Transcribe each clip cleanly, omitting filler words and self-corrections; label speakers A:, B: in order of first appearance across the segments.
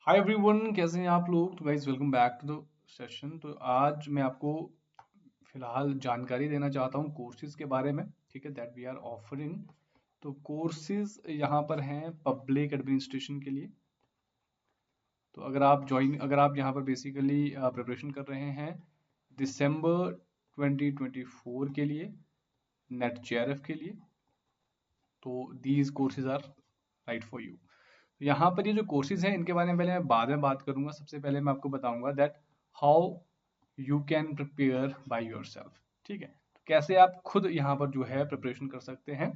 A: Hi everyone, कैसे हैं आप लोग। तो guys welcome back to the session. तो आज मैं आपको फिलहाल जानकारी देना चाहता हूँ कोर्सेज के बारे में, ठीक है, दैट वी आर ऑफरिंग। तो कोर्सेज यहाँ पर हैं पब्लिक एडमिनिस्ट्रेशन के लिए। तो अगर आप यहाँ पर बेसिकली प्रिपरेशन कर रहे हैं दिसंबर 2024 के लिए, नेट जेआरएफ के लिए, तो these courses are right for you. यहाँ पर ये जो कोर्सेज हैं इनके बारे में पहले मैं बाद में बात करूंगा। सबसे पहले मैं आपको बताऊंगा that how you can prepare by yourself, ठीक है। तो कैसे आप खुद यहाँ पर जो है प्रिपरेशन कर सकते हैं।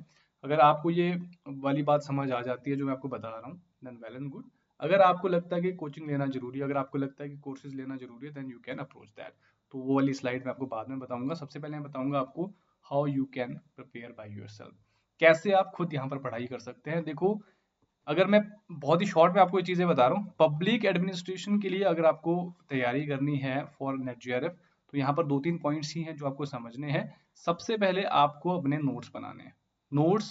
A: अगर आपको ये वाली बात समझ आ जाती है जो मैं आपको बता रहा हूँ, देन वेल एंड गुड। अगर आपको लगता है कि कोचिंग लेना जरूरी है, अगर आपको लगता है कि कोर्सेज लेना जरूरी है, then you can approach that. तो वो वाली स्लाइड मैं आपको बाद में बताऊंगा। सबसे पहले मैं बताऊंगा आपको how you can prepare by yourself, कैसे आप खुद यहाँ पर पढ़ाई कर सकते हैं। देखो, अगर मैं बहुत ही शॉर्ट में आपको ये चीजें बता रहा हूँ, पब्लिक एडमिनिस्ट्रेशन के लिए अगर आपको तैयारी करनी है फॉर नेट जेआरएफ, तो यहाँ पर दो तीन पॉइंट्स ही हैं जो आपको समझने हैं। सबसे पहले आपको अपने नोट्स बनाने हैं। नोट्स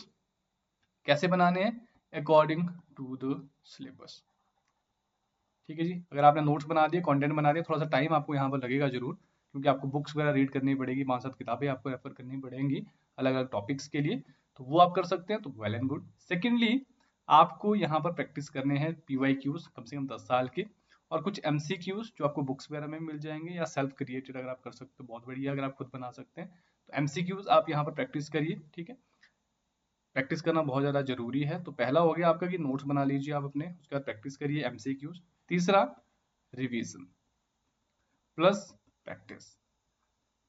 A: कैसे बनाने हैं? अकॉर्डिंग टू द सिलेबस, ठीक है जी। अगर आपने नोट्स बना दिए, कंटेंट बना दिया, थोड़ा सा टाइम आपको यहाँ पर लगेगा जरूर, क्योंकि आपको बुक्स वगैरह रीड करनी पड़ेगी, 5-7 किताबें आपको रेफर करनी पड़ेंगी अलग अलग टॉपिक्स के लिए। तो वो आप कर सकते हैं, तो वेल एंड गुड। सेकेंडली, आपको यहाँ पर प्रैक्टिस करने हैं पीवाईक्यूज कम से कम 10 साल के, और कुछ एमसीक्यूज जो आपको बुक्स वगैरह में मिल जाएंगे, या सेल्फ क्रिएटेड अगर आप कर सकते हो बहुत बढ़िया, अगर आप खुद बना सकते हैं तो एमसीक्यूज आप यहाँ पर प्रैक्टिस करिए, ठीक है। प्रैक्टिस करना बहुत ज़्यादा जरूरी है। तो पहला हो गया आपका कि नोट्स बना लीजिए आप अपने, उसके बाद प्रैक्टिस करिए एमसीक्यूज। तीसरा, रिवीजन प्लस प्रैक्टिस।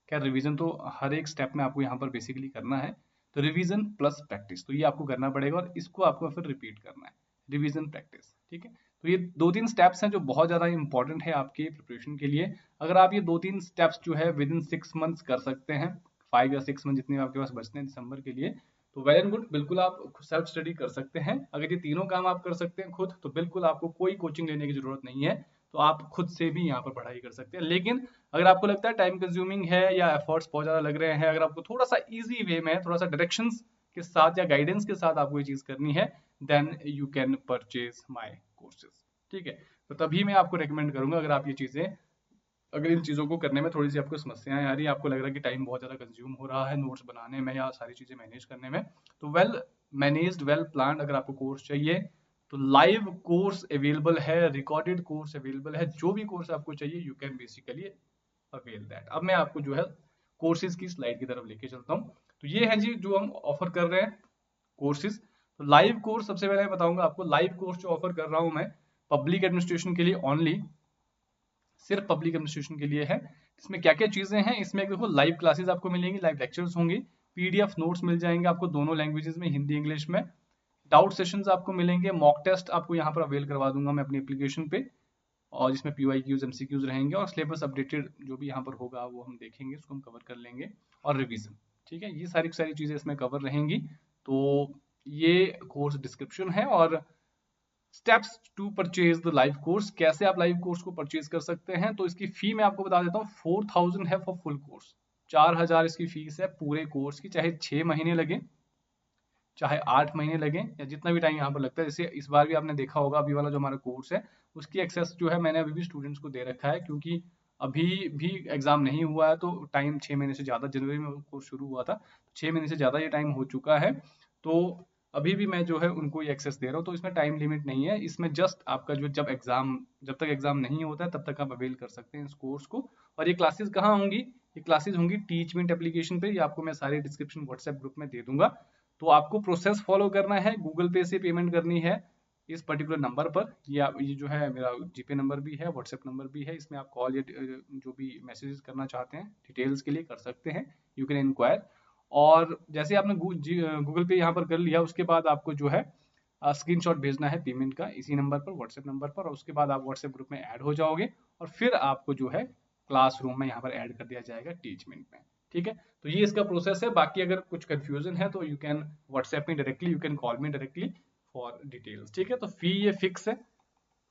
A: क्या रिवीजन तो हर एक स्टेप में आपको यहाँ पर बेसिकली करना है, तो रिवीजन प्लस प्रैक्टिस, तो ये आपको करना पड़ेगा और इसको आपको फिर रिपीट करना है, रिवीजन प्रैक्टिस, ठीक है। तो ये दो तीन स्टेप्स हैं जो बहुत ज़्यादा इंपॉर्टेंट है आपके प्रिपरेशन के लिए। अगर आप ये दो तीन स्टेप्स जो है विद इन 6 मंथ्स कर सकते हैं, 5 या 6 मंथ जितने आपके पास बचते हैं दिसंबर के लिए, तो वेल एंड गुड, बिल्कुल आप सेल्फ स्टडी कर सकते हैं। अगर ये तीनों काम आप कर सकते हैं खुद, तो बिल्कुल आपको कोई कोचिंग लेने की जरूरत नहीं है, तो आप खुद से भी यहाँ पर पढ़ाई कर सकते हैं। लेकिन अगर आपको लगता है टाइम कंज्यूमिंग है या एफर्ट्स बहुत ज़्यादा लग रहे हैं, अगर आपको थोड़ा सा इजी वे में, थोड़ा सा डायरेक्शंस के साथ या गाइडेंस के साथ आपको ये चीज़ करनी है, then you can purchase my courses, ठीक है। तो तभी मैं आपको रेकमेंड करूंगा, अगर आप ये चीज़ें, अगर इन चीज़ों को करने में थोड़ी सी आपको समस्याएं आ रही है, आपको लग रहा है कि टाइम बहुत ज़्यादा कंज्यूम हो रहा है नोट्स बनाने में या सारी चीज़ें मैनेज करने में, तो वेल मैनेज्ड, वेल प्लान्ड अगर आपको कोर्स चाहिए, तो लाइव कोर्स अवेलेबल है, रिकॉर्डेड कोर्स अवेलेबल है। जो भी कोर्स आपको चाहिए, you can basically avail that. अब मैं आपको जो है कोर्सेज की स्लाइड की तरफ लेके चलता हूँ। तो ये है जी जो हम ऑफर कर रहे हैं कोर्सेज। तो लाइव कोर्स सबसे पहले मैं बताऊंगा आपको, लाइव कोर्स जो ऑफर कर रहा हूँ मैं पब्लिक एडमिनिस्ट्रेशन के लिए ओनली, सिर्फ पब्लिक एडमिनिस्ट्रेशन के लिए है। इसमें क्या क्या चीजें हैं, इसमें देखो लाइव क्लासेस आपको मिलेंगी, लाइव लेक्चर्स होंगे, पीडीएफ नोट्स मिल जाएंगे आपको दोनों लैंग्वेजेस में, हिंदी इंग्लिश में। डाउट सेशंस आपको मिलेंगे, मॉक टेस्ट आपको यहाँ पर अवेल करवा दूंगा मैं अपनी एप्लीकेशन पे, और जिसमें पीवाईक्यूज एमसीक्यूज रहेंगे, और सिलेबस अपडेटेड जो भी यहाँ पर होगा वो हम देखेंगे, उसको हम कवर कर लेंगे, और रिवीजन, ठीक है। ये सारी सारी चीजें इसमें कवर रहेंगी। तो ये कोर्स डिस्क्रिप्शन है, और steps to purchase the live course, कैसे आप लाइव कोर्स को परचेज कर सकते हैं। तो इसकी फी मैं आपको बता देता हूँ, 4000 है फॉर फुल कोर्स, 4000 इसकी फीस है पूरे कोर्स की, चाहे 6 महीने लगे, चाहे 8 महीने लगे, या जितना भी टाइम यहाँ पर लगता है। जैसे इस बार भी आपने देखा होगा, अभी वाला जो हमारा कोर्स है उसकी एक्सेस जो है मैंने अभी भी स्टूडेंट्स को दे रखा है, क्योंकि अभी भी एग्जाम नहीं हुआ है, तो टाइम 6 महीने से ज़्यादा, जनवरी में कोर्स शुरू हुआ था, 6 महीने से ज़्यादा ये टाइम हो चुका है। तो अभी भी मैं जो है उनको ये एक्सेस दे रहा हूँ, तो इसमें टाइम लिमिट नहीं है, इसमें जस्ट आपका जो जब तक एग्जाम नहीं होता है तब तक आप अवेल कर सकते हैं इस कोर्स को। और ये क्लासेस कहाँ होंगी? ये क्लासेस होंगी टीचमेंट एप्लीकेशन पे, ये आपको मैं सारे डिस्क्रिप्शन व्हाट्सएप ग्रुप में दे दूंगा। तो आपको प्रोसेस फॉलो करना है, गूगल पे से पेमेंट करनी है इस पर्टिकुलर नंबर पर, ये जो है मेरा जीपे नंबर भी है, व्हाट्सएप नंबर भी है, इसमें आप कॉल या जो भी मैसेजेस करना चाहते हैं डिटेल्स के लिए कर सकते हैं, यू कैन इंक्वायर। और जैसे आपने गूगल पे यहाँ पर कर लिया, उसके बाद आपको जो है स्क्रीनशॉट भेजना है पेमेंट का इसी नंबर पर, व्हाट्सएप नंबर पर, और उसके बाद आप व्हाट्सएप ग्रुप में ऐड हो जाओगे, और फिर आपको जो है क्लासरूम में यहाँ पर ऐड कर दिया जाएगा टीचमेंट में, ठीक है। तो ये इसका प्रोसेस है। बाकी अगर कुछ कंफ्यूजन है तो यू कैन व्हाट्सएप में directly, you can call me directly for details, ठीक है। तो फी ये फिक्स है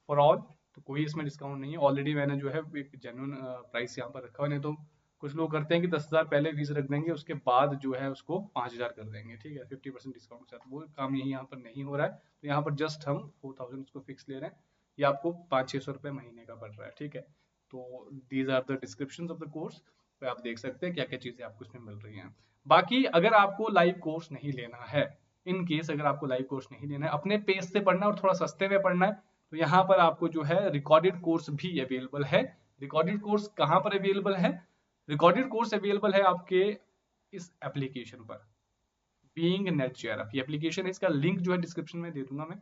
A: फॉर ऑल, तो कोई इसमें डिस्काउंट नहीं है। ऑलरेडी मैंने जो है एक जेन्युइन प्राइस यहाँ पर रखा हुआ, नहीं तो कुछ लोग करते हैं कि 10,000 पहले फीस रख देंगे, उसके बाद जो है उसको 5,000 कर देंगे, ठीक है, 50% डिस्काउंट के साथ। वो काम यही यहाँ पर नहीं हो रहा है, तो यहाँ पर जस्ट हम 4,000 उसको फिक्स ले रहे हैं, ये आपको 500-600 रुपये महीने का पड़ रहा है, ठीक है। तो these are the description of the course, तो आप देख सकते हैं क्या क्या चीजें आपको इसमें मिल रही हैं। बाकी अगर आपको लाइव कोर्स नहीं लेना है, इन केस अगर आपको लाइव कोर्स नहीं लेना है, अपने पेज से पढ़ना है और थोड़ा सस्ते में पढ़ना है, तो यहाँ पर आपको जो है रिकॉर्डेड कोर्स भी अवेलेबल है। रिकॉर्डेड कोर्स कहाँ पर अवेलेबल है? रिकॉर्डेड कोर्स अवेलेबल है आपके इस एप्लीकेशन पर, बीइंग नेट जेआरएफ। ये एप्लीकेशन है, इसका लिंक जो है डिस्क्रिप्शन में दे दूंगा मैं,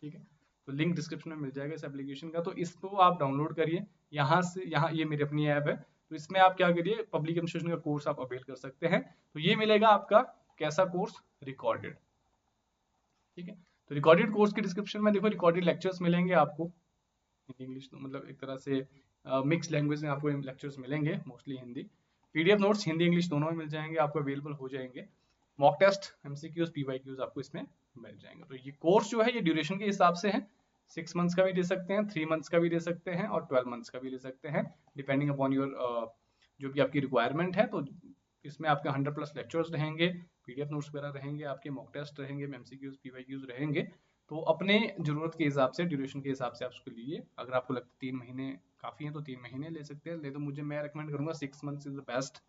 A: ठीक है। तो लिंक डिस्क्रिप्शन में मिल जाएगा इस एप्लीकेशन का, तो इसको आप डाउनलोड करिए। यहाँ से, यहाँ ये मेरी अपनी ऐप है, तो इसमें आप क्या करिए, पब्लिक एडमिनिस्ट्रेशन का कोर्स आप अवेल कर सकते हैं। तो ये मिलेगा आपका कैसा कोर्स? रिकॉर्डेड, ठीक है। तो रिकॉर्डेड कोर्स के डिस्क्रिप्शन में देखो रिकॉर्डेड लेक्चर्स मिलेंगे आपको, हिंदी इंग्लिश, तो मतलब एक तरह से मिक्स लैंग्वेज में आपको लेक्चर्स मिलेंगे, mostly Hindi. PDF notes Hindi English दोनों में मिल जाएंगे आपको, अवेलेबल हो जाएंगे। मॉक टेस्ट, एमसीक्यूज, पीवाईक्यूज आपको इसमें मिल जाएंगे। तो ये कोर्स जो है ये ड्यूरेशन के हिसाब से है, 6 मंथ्स का भी दे सकते हैं, 3 मंथ्स का भी दे सकते हैं और 12 मंथ्स का भी दे सकते हैं, डिपेंडिंग अपॉन योर जो भी आपकी रिक्वायरमेंट है। तो इसमें आपके 100+ लेक्चर्स रहेंगे, पीडीएफ नोट्स वगैरह रहेंगे, आपके मॉक टेस्ट रहेंगे, एमसीक्यूज, पीवाईक्यूज रहेंगे। तो अपने जरूरत के हिसाब से, ड्यूरेशन के हिसाब से आप उसको लीजिए। अगर आपको लगता है 3 महीने काफ़ी है तो 3 महीने ले सकते हैं, नहीं तो मुझे, मैं रिकमेंड करूँगा 6 months is the best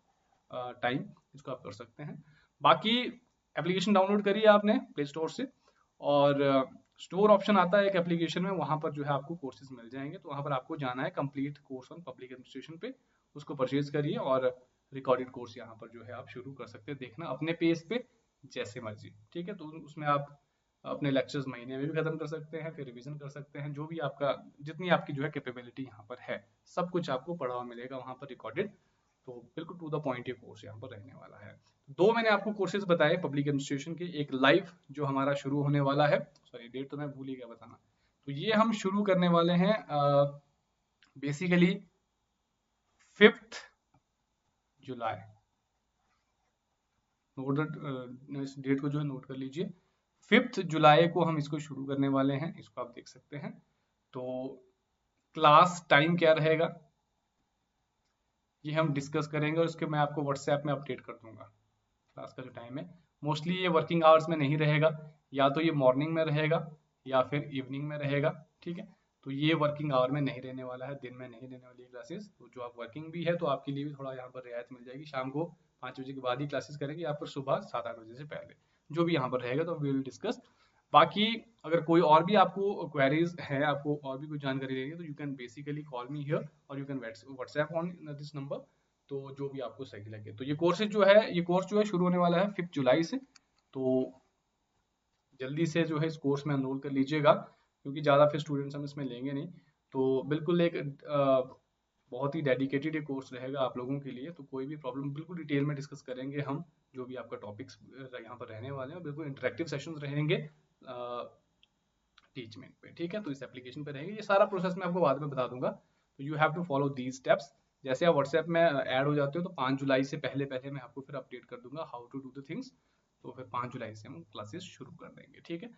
A: time, इसको आप कर सकते हैं। बाकी एप्लीकेशन डाउनलोड करिए आपने प्ले स्टोर से, और स्टोर ऑप्शन आता है एक एप्लीकेशन में, वहाँ पर जो है आपको कोर्सेज मिल जाएंगे। तो वहाँ पर आपको जाना है complete course on public administration पे, उसको परचेज करिए और रिकॉर्डेड कोर्स यहाँ पर जो है आप शुरू कर सकते हैं देखना अपने पेज पे, जैसे मर्जी, ठीक है। तो उसमें आप अपने लेक्चर्स महीने में भी खत्म कर सकते हैं, फिर रिवीजन कर सकते हैं, जो भी आपका, जितनी आपकी जो है कैपेबिलिटी यहाँ पर है, सब कुछ आपको पढ़ा हुआ मिलेगा वहाँ पर रिकॉर्डेड। तो बिल्कुल टू द पॉइंट ये कोर्स यहाँ पर रहने वाला है। 2 मैंने आपको कोर्सेज बताए पब्लिक एडमिनिस्ट्रेशन के, एक लाइव जो हमारा शुरू होने वाला है, सॉरी डेट तो मैं भूल ही गया बताना। तो ये हम शुरू करने वाले हैं बेसिकली 5 जुलाई। नोट इस डेट को जो है नोट कर लीजिए, 5 जुलाई को हम इसको शुरू करने वाले हैं, इसको आप देख सकते हैं। तो क्लास टाइम क्या रहेगा ये हम डिस्कस करेंगे, और उसके मैं आपको व्हाट्सएप में अपडेट कर दूंगा। क्लास का जो टाइम है, मोस्टली ये वर्किंग आवर्स में नहीं रहेगा, या तो ये मॉर्निंग में रहेगा या फिर इवनिंग में रहेगा, ठीक है। तो ये वर्किंग आवर में नहीं रहने वाला है, दिन में नहीं रहने वाली क्लासेस। तो जो आप वर्किंग भी है तो आपके लिए भी थोड़ा यहाँ पर रियायत मिल जाएगी, शाम को 5 बजे के बाद ही क्लासेस करेंगे, या फिर सुबह 7-8 बजे से पहले, जो भी यहाँ पर रहेगा तो वी विल डिस्कस। बाकी अगर कोई और भी आपको क्वेरीज है, आपको और भी कोई जानकारी लेनी है, तो you can basically call me here, और you can WhatsApp on this number. तो जो भी आपको सही लगे। तो ये कोर्सेज जो है, ये कोर्स जो है शुरू होने वाला है 5 जुलाई से। तो जल्दी से जो है इस कोर्स में एनरोल कर लीजिएगा, क्योंकि ज़्यादा फिर स्टूडेंट्स हम इसमें लेंगे नहीं। तो बिल्कुल एक बहुत ही डेडिकेटेड ये कोर्स रहेगा आप लोगों के लिए। तो कोई भी प्रॉब्लम बिल्कुल डिटेल में डिस्कस करेंगे हम, जो भी आपका टॉपिक्स यहाँ पर रहने वाले हैं, बिल्कुल इंटरेक्टिव सेशंस रहेंगे टीचमेंट पे, ठीक है। तो इस एप्लीकेशन पे रहेंगे, ये सारा प्रोसेस मैं आपको बाद में बता दूंगा। तो you have to follow these steps. जैसे आप व्हाट्सएप में ऐड हो जाते हो, तो 5 जुलाई से पहले पहले मैं आपको फिर अपडेट कर दूंगा how to do the things. तो फिर 5 जुलाई से हम क्लासेस शुरू कर देंगे, ठीक है।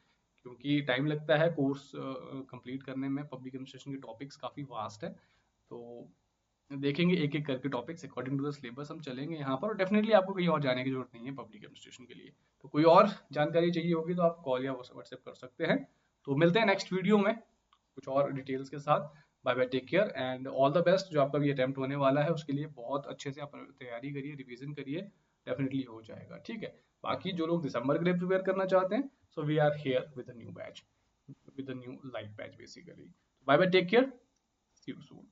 A: क्योंकि टाइम लगता है कोर्स कंप्लीट करने में, पब्लिक एडमिनिस्ट्रेशन के टॉपिक्स काफ़ी वास्ट है। तो देखेंगे एक एक करके topics according to the syllabus हम चलेंगे यहाँ पर, और डेफिनेटली आपको कहीं और जाने की जरूरत नहीं है पब्लिक एडमिनिस्ट्रेशन के लिए। तो कोई और जानकारी चाहिए होगी तो आप कॉल या व्हाट्सएप कर सकते हैं। तो मिलते हैं नेक्स्ट वीडियो में कुछ और डिटेल्स के साथ। Bye bye, take care and all the best. जो आपका भी अटेम्प्ट होने वाला है उसके लिए बहुत अच्छे से आप तैयारी करिए, रिवीजन करिए, डेफिनेटली हो जाएगा, ठीक है। बाकी जो लोग दिसंबर के लिए प्रिपेयर करना चाहते हैं, so we are here with a new batch, with a new live batch basically. Bye bye, take care, see you soon.